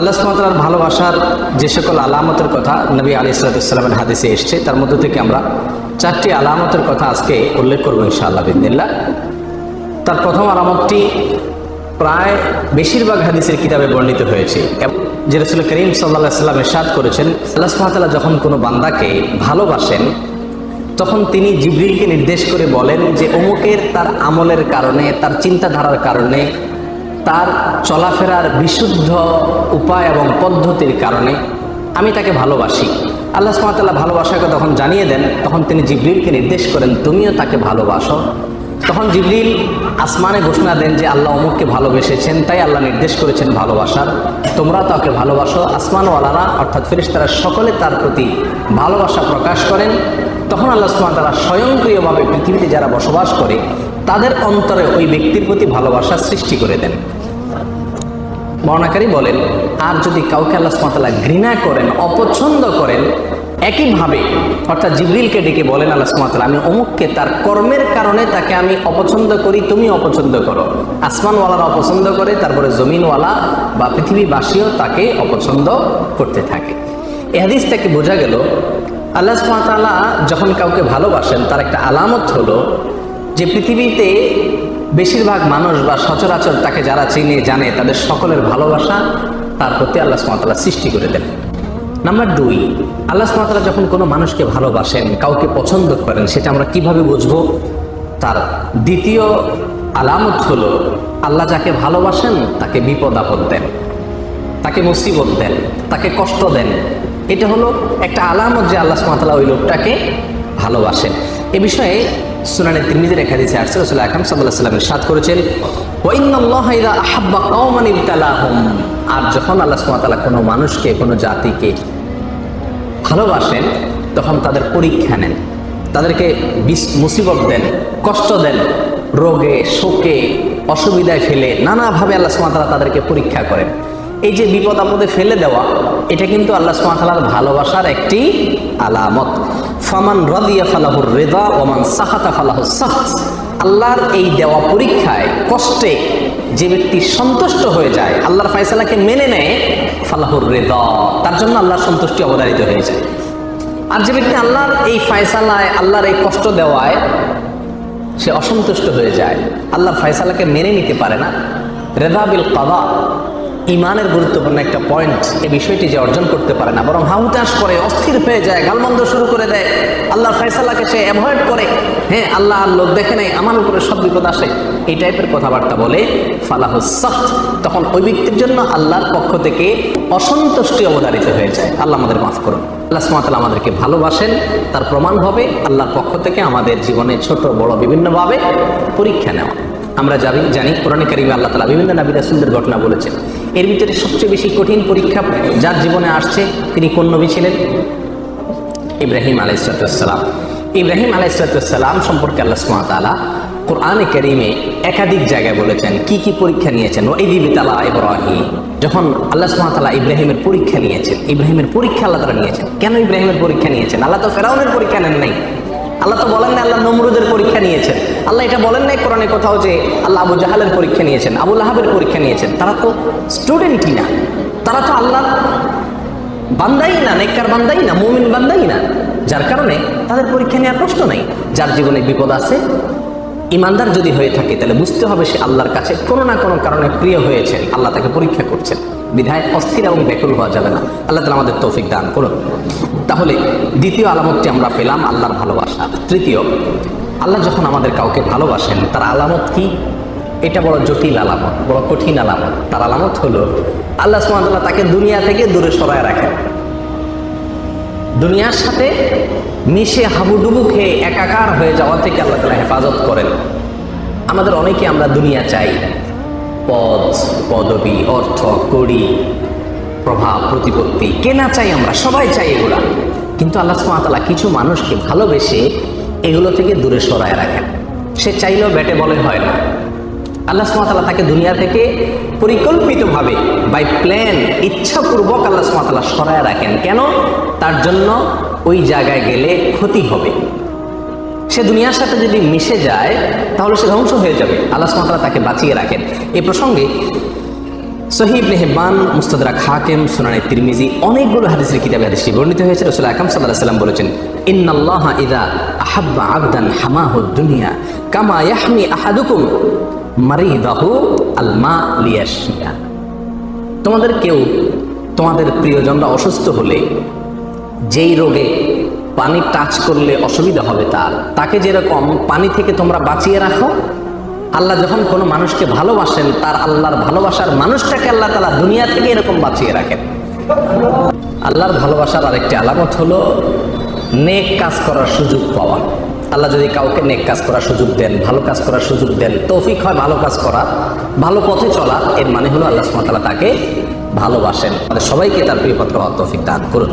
আল্লাহ সুবহানাহু ওয়া তাআলার ভালোবাসার যে সকল আলামতের কথা নবী আলাইহিস সালামের হাদিসে এসেছে, তার মধ্যে থেকে আমরা 4টি আলামতের কথা আজকে উল্লেখ করবো ইনশাআল্লাহ বিইذنিল্লাহ। তার প্রথম আলামতটি প্রায় বেশিরভাগ হাদিসের কিতাবে বর্ণিত হয়েছে, যে রাসূল করিম সাল্লাল্লাহু আলাইহি ওয়াসাল্লাম ইরশাদ করেছেন, আল্লাহ সুবহানাহু ওয়া তাআলা যখন কোনো বান্দাকে ভালোবাসেন তখন তিনি জিবরিলকে নির্দেশ করে বলেন যে অমুকের তার আমলের কারণে, তার চিন্তাধারার কারণে, তার চলাফেরার বিশুদ্ধ উপায় এবং পদ্ধতির কারণে আমি তাকে ভালোবাসি। আল্লাহ সুবহানাহু ওয়া তাআলা ভালোবাসাকে তখন জানিয়ে দেন, তখন তিনি জিবরিলকে নির্দেশ করেন তুমিও তাকে ভালোবাসো। তখন জিবরিল আসমানে ঘোষণা দেন যে আল্লাহ অমুককে ভালোবেসেছেন, তাই আল্লাহ নির্দেশ করেছেন ভালোবাসার, তোমরা তাকে ভালোবাসো। আসমানওয়ালারা অর্থাৎ ফেরেশতারা সকলে তার প্রতি ভালোবাসা প্রকাশ করেন। তখন আল্লাহ সুবহানাহু ওয়া তাআলা স্বয়ংক্রিয়ভাবে পৃথিবীতে যারা বসবাস করে তাদের অন্তরে ওই ব্যক্তির প্রতি ভালোবাসা সৃষ্টি করে দেন। বর্ণনাকারী বলেন, আর যদি কাউকে আল্লাহ সুবহানাহু ওয়া তাআলা ঘৃণা করেন, অপছন্দ করেন, একইভাবে অর্থাৎ জিবরিলকে ডেকে বলেন আল্লাহ সুবহানাহু ওয়া তাআলা আমি অমুককে তার কর্মের কারণে তাকে আমি অপছন্দ করি, তুমি অপছন্দ করো। আসমানওয়ালারা অপছন্দ করে, তারপরে জমিনওয়ালা বা পৃথিবীবাসীও তাকে অপছন্দ করতে থাকে। এই হাদিস থেকে বোঝা গেল আল্লাহ সুবহানাহু ওয়া তাআলা যখন কাউকে ভালোবাসেন তার একটা আলামত হলো যে পৃথিবীতে বেশিরভাগ মানুষ বা সচরাচর তাকে যারা চিনে জানে তাদের সকলের ভালোবাসা তার প্রতি আল্লাহ সুবহানাহু ওয়া তাআলা সৃষ্টি করে দেন। নাম্বার 2, আল্লাহ সুবহানাহু ওয়া তাআলা যখন কোনো মানুষকে ভালোবাসেন, কাউকে পছন্দ করেন, সেটা আমরা কিভাবে বুঝবো? তার দ্বিতীয় আলামত হলো আল্লাহ যাকে ভালোবাসেন তাকে বিপদ আপদ দেন, তাকে মুসিবত দেন, তাকে কষ্ট দেন। এটা হলো একটা আলামত যে আল্লাহ সুবহানাহু ওয়া তাআলা ওই লোকটাকে ভালোবাসেন। এ বিষয়ে সুনানে তিরমিজির এক হাদিসে আসছে, রাসূল আকরাম সাল্লাল্লাহু আলাইহি ওয়াসাল্লাম ইরশাদ করেছেন, ওয়া ইন্নাল্লাহা ইযা আহাব্বা কওমান ইবতালাহুম, আর যখন আল্লাহ সুবহানাহু ওয়া তাআলা কোনো মানুষকে, কোনো জাতিকে ভালোবাসেন তখন তাদের পরীক্ষা নেন, তাদেরকে মুসিবত দেন, কষ্ট দেন, রোগে শোকে অসুবিধায় ফেলে নানাভাবে আল্লাহ সুবহানাহু ওয়া তাআলা তাদেরকে পরীক্ষা করেন। এই যে বিপদ আপদে ফেলে দেওয়া, এটা কিন্তু আল্লাহ সুবহানাহু ওয়া তাআলার ভালোবাসার একটি আলামত। ফামান রাদিয়া ফালাহুর রিদা ওয়া মান সাখাতা ফালাহুস সাখত, আল্লাহর এই দেওয়া পরীক্ষায় কষ্টে যে ব্যক্তি সন্তুষ্ট হয়ে যায়, আল্লাহর ফয়সালাকে মেনে নেয়, ফালাহুর রিদা, তার জন্য আল্লাহর সন্তুষ্টি অবধারিত হয়ে যায়। আর যে ব্যক্তি আল্লাহর এই ফয়সালায়, আল্লাহর এই কষ্ট দেওয়ায় সে অসন্তুষ্ট হয়ে যায়, আল্লাহর ফয়সালাকে মেনে নিতে পারে না, রিদা বিল কাদা, ইমানের গুরুত্বপূর্ণ একটা পয়েন্ট, এই বিষয়টি যে অর্জন করতে পারে না, বরং হাহুতাশ করে, অস্থির হয়ে যায়, গালমন্দ শুরু করে দেয়, আল্লাহর ফয়সালাকে সে অ্যাভয়েড করে, হ্যাঁ আল্লাহ আর লোক দেখে নেই, আমার উপরে সব বিপদ আসে, এই টাইপের কথাবার্তা বলে, ফালাহুস সাখত, তখন ওই ব্যক্তির জন্য আল্লাহর পক্ষ থেকে অসন্তুষ্টি অবধারিত হয়ে যায়। আল্লাহ আমাদের মাফ করুন। আল্লাহ সুবহানাহু ওয়া তাআলা আমাদেরকে ভালোবাসেন, তার প্রমাণ হবে আল্লাহর পক্ষ থেকে আমাদের জীবনে ছোট বড় বিভিন্নভাবে পরীক্ষা নেওয়া। আমরা জানি কোরআনে কারিমে আল্লাহ তাআলা বিভিন্ন নবী রাসূলদের ঘটনা বলেছেন। এর ভিতরে সবচেয়ে বেশি কঠিন পরীক্ষা যার জীবনে আসছে তিনি কোন নবী ছিলেন? ইব্রাহিম আলাইহিস সালাম। ইব্রাহিম আলাইহিস সালাম সম্পর্কে আল্লাহ সুবহানাহু ওয়া তাআলা কোরআনে কারিমে একাধিক জায়গায় বলেছেন কি কি পরীক্ষা নিয়েছেন। ওয়াইদ ইবতালা ইব্রাহিম, যখন আল্লাহ সুবহানাহু ওয়া তাআলা ইব্রাহিমের পরীক্ষা নিয়েছেন, ইব্রাহিমের পরীক্ষা আল্লাহ তাআলা নিয়েছেন। কেন ইব্রাহিমের পরীক্ষা নিয়েছেন? আল্লাহ তো ফেরাউনের পরীক্ষা নেন নাই, আল্লাহ তো বলেন না, আল্লাহ নমরুদের পরীক্ষা নিয়েছেন। আল্লাহ এটা বলেন নাই কোরআনে কোথাও যে আল্লাহ আবু জাহালের পরীক্ষা নিয়েছেন, আবু লাহাবের পরীক্ষা নিয়েছেন। তারা তো স্টুডেন্টই না, তারা তো আল্লাহর বান্দাই না, নেককার বান্দাই না, মুমিন বান্দাই না, যার কারণে তাদের পরীক্ষা নেওয়ার প্রশ্ন নাই। যার জীবনে বিপদ আছে, ইমানদার যদি হয়ে থাকে তাহলে বুঝতে হবে সে আল্লাহর কাছে কোনো না কোনো কারণে প্রিয় হয়েছে, আল্লাহ তাকে পরীক্ষা করছেন, বিধায় অস্থির এবং ব্যাকুল হওয়া যাবে না। আল্লাহ তাআলা আমাদের তৌফিক দান করুন। তাহলে দ্বিতীয় আলামতটি আমরা পেলাম আল্লাহর ভালোবাসা। তৃতীয়, আল্লাহ যখন আমাদের কাউকে ভালোবাসেন তার আলামত কি? এটা বড় জটিল আলামত, বড় কঠিন আলামত। তার আলামত হলো আল্লাহ সুবহানাহু ওয়া তাআলা তাকে দুনিয়া থেকে দূরে সরায় রাখেন, দুনিয়ার সাথে মিশে হাবুডুবু খেয়ে একাকার হয়ে যাওয়া থেকে আল্লাহ তাআলা হেফাজত করেন। আমাদের অনেকে আমরা দুনিয়া চাই, পদ পদবি, অর্থ কড়ি, প্রভাব প্রতিপত্তি, কেনা চাই, আমরা সবাই চাই এগুলা, কিন্তু আল্লাহ সুবহানাহু ওয়া তাআলা কিছু মানুষকে ভালোবেসে এগুলো থেকে দূরে সরায় রাখেন। সে চাইলেও ব্যাটে বলে হয় না। আল্লাহ সুবহানাহু ওয়া তাআলা তাকে দুনিয়া থেকে পরিকল্পিতভাবে বাই প্ল্যান, ইচ্ছাপূর্বক আল্লাহ সুবহানাহু ওয়া তাআলা সরায় রাখেন। কেন? তার জন্য ওই জায়গায় গেলে ক্ষতি হবে। সে দুনিয়ার সাথে যদি মিশে যায় তাহলে সে ধ্বংস হয়ে যাবে। আল্লাহ সুবহানাহু ওয়া তাআলা তাকে বাঁচিয়ে রাখেন। এই প্রসঙ্গে সহিহ ইবনে হিব্বান, মুস্তাদরাক হাকিম, সুনানে তিরমিজি অনেকগুলো হাদিসের কিতাবে হাদিসটি বর্ণিত হয়েছে। রাসূল আকরাম সাল্লাল্লাহু আলাইহি ওয়াসাল্লাম বলেছেন, ইন্নাল্লাহা ইযা আহাব্বা আবদান হামাহুদ দুনিয়া কামা ইয়াহমি আহাদুকুম মারিদাহু আল মা লিয়াশফিয়া। তোমাদের কেউ, তোমাদের প্রিয়জনরা অসুস্থ হলে যেই রোগে পানি টাচ করলে অসুবিধা হবে তাকে যেরকম পানি থেকে তোমরা বাঁচিয়ে রাখো, আল্লাহ যখন কোনো মানুষকে ভালোবাসেন তার আল্লাহর ভালোবাসার মানুষটাকে আল্লাহ তাআলা দুনিয়া থেকে এরকম বাঁচিয়ে রাখেন। আল্লাহর ভালোবাসার আরেকটি আলামত হলো নেক কাজ করার সুযোগ পাওয়া। আল্লাহ যদি কাউকে নেক কাজ করার সুযোগ দেন, ভালো কাজ করার সুযোগ দেন, তৌফিক হয় ভালো কাজ করা, ভালো পথে চলা, এর মানে হলো আল্লাহ সুবহানাহু ওয়া তাআলা তাকে ভালোবাসেন। আমাদের সবাইকে তার প্রিয় পথ হওয়ার তৌফিক দান করুন।